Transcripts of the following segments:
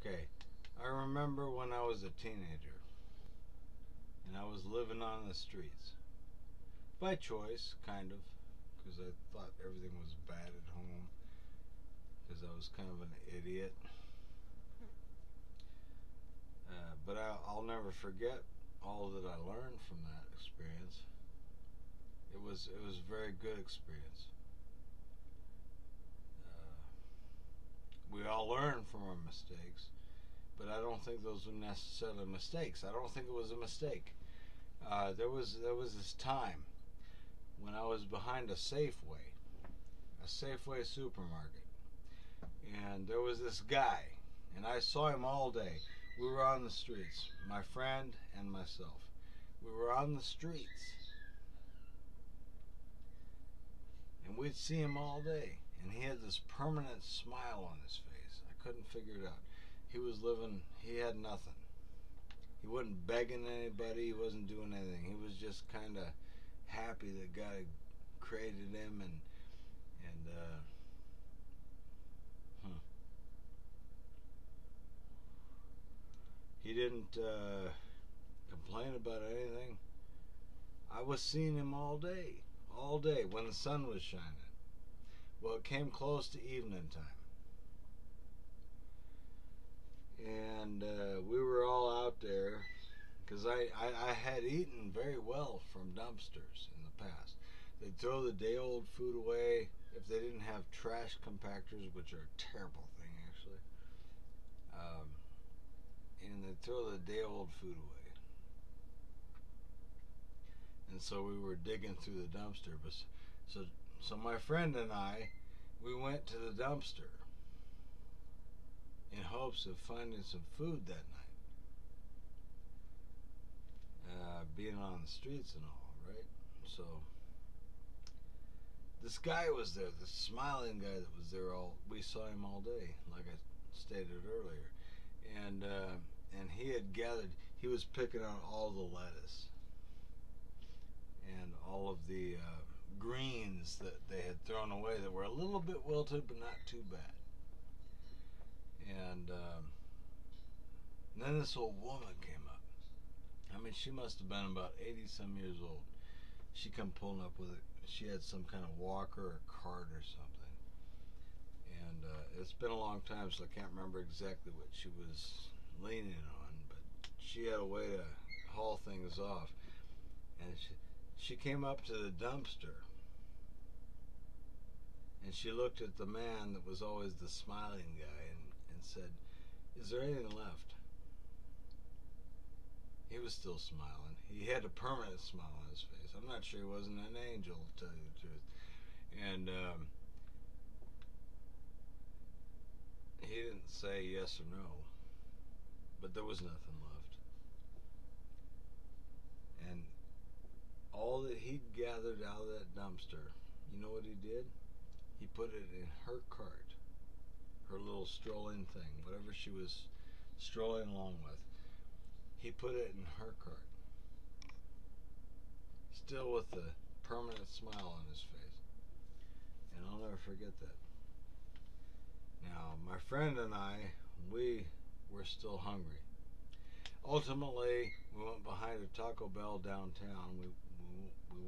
Okay, I remember when I was a teenager and I was living on the streets. By choice, kind of, because I thought everything was bad at home because I was kind of an idiot. But I'll never forget all that I learned from that experience. It was a very good experience. We all learn from our mistakes, but I don't think those were necessarily mistakes. I don't think it was a mistake. There was this time when I was behind a Safeway supermarket, and there was this guy, and I saw him all day. We were on the streets, my friend and myself. We were on the streets, and we'd see him all day, and he had this permanent smile on his face. I couldn't figure it out. He had nothing. He wasn't begging anybody, he wasn't doing anything. He was just kind of happy that God had created him, and he didn't complain about anything. I was seeing him all day when the sun was shining. Well, it came close to evening time, and we were all out there because I had eaten very well from dumpsters in the past. They'd throw the day-old food away if they didn't have trash compactors, which are a terrible thing, actually. And they'd throw the day-old food away. And so we were digging through the dumpster. So my friend and I, we went to the dumpster in hopes of finding some food that night. Being on the streets and all, right? So this guy was there, this smiling guy that was there we saw him all day, like I stated earlier. And he was picking out all the lettuce and all of the greens that they had thrown away that were a little bit wilted but not too bad. And then this old woman came up. I mean, she must have been about 80 some years old. She come pulling up with it. She had some kind of walker or cart or something. And it's been a long time, so I can't remember exactly what she was leaning on, but she had a way to haul things off. And she came up to the dumpster, and she looked at the man that was always the smiling guy and said, "Is there anything left?" He was still smiling. He had a permanent smile on his face. I'm not sure he wasn't an angel, to tell you the truth. And he didn't say yes or no, but there was nothing left. And all that he'd gathered out of that dumpster, you know what he did? He put it in her cart, her little strolling thing, whatever she was strolling along with. He put it in her cart, still with a permanent smile on his face. And I'll never forget that. Now, my friend and I, we were still hungry. Ultimately, we went behind a Taco Bell downtown. We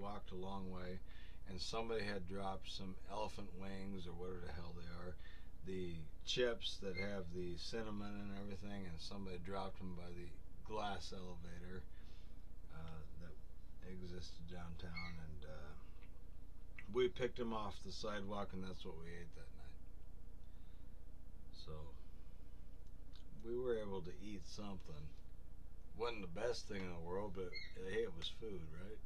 walked a long way, and somebody had dropped some elephant wings or whatever the hell they are, the chips that have the cinnamon and everything, and somebody dropped them by the glass elevator that existed downtown, and we picked them off the sidewalk, and that's what we ate that night. So we were able to eat something. Wasn't the best thing in the world, but hey, it was food, right?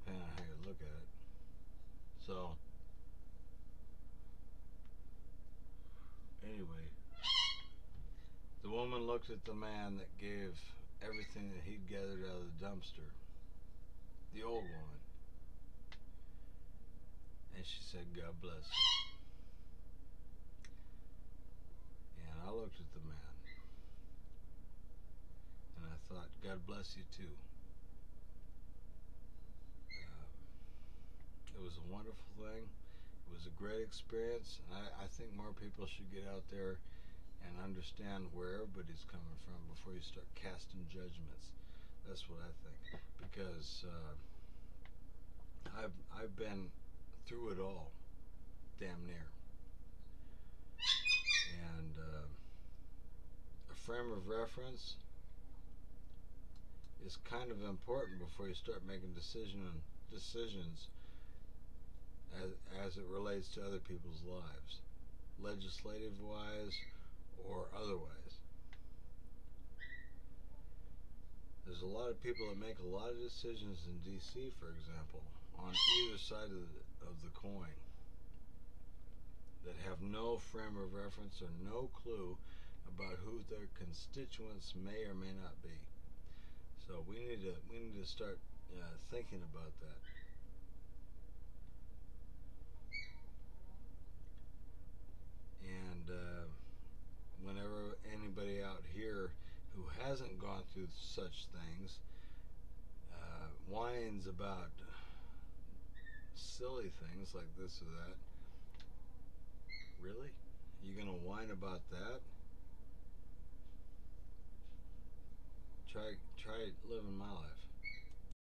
Depending on how you look at it. So anyway, the woman looked at the man that gave everything that he'd gathered out of the dumpster, the old woman, and she said, "God bless you." And I looked at the man, and I thought, "God bless you too." It was a wonderful thing. It was a great experience. I think more people should get out there and understand where everybody's coming from before you start casting judgments. That's what I think, because I've been through it all, damn near, and a frame of reference is kind of important before you start making decisions as it relates to other people's lives, legislative wise or otherwise. There's a lot of people that make a lot of decisions in DC, for example, on either side of the coin, that have no frame of reference or no clue about who their constituents may or may not be. So we need to start thinking about that. And whenever anybody out here who hasn't gone through such things whines about silly things like this or that, really? You gonna whine about that? Try living my life.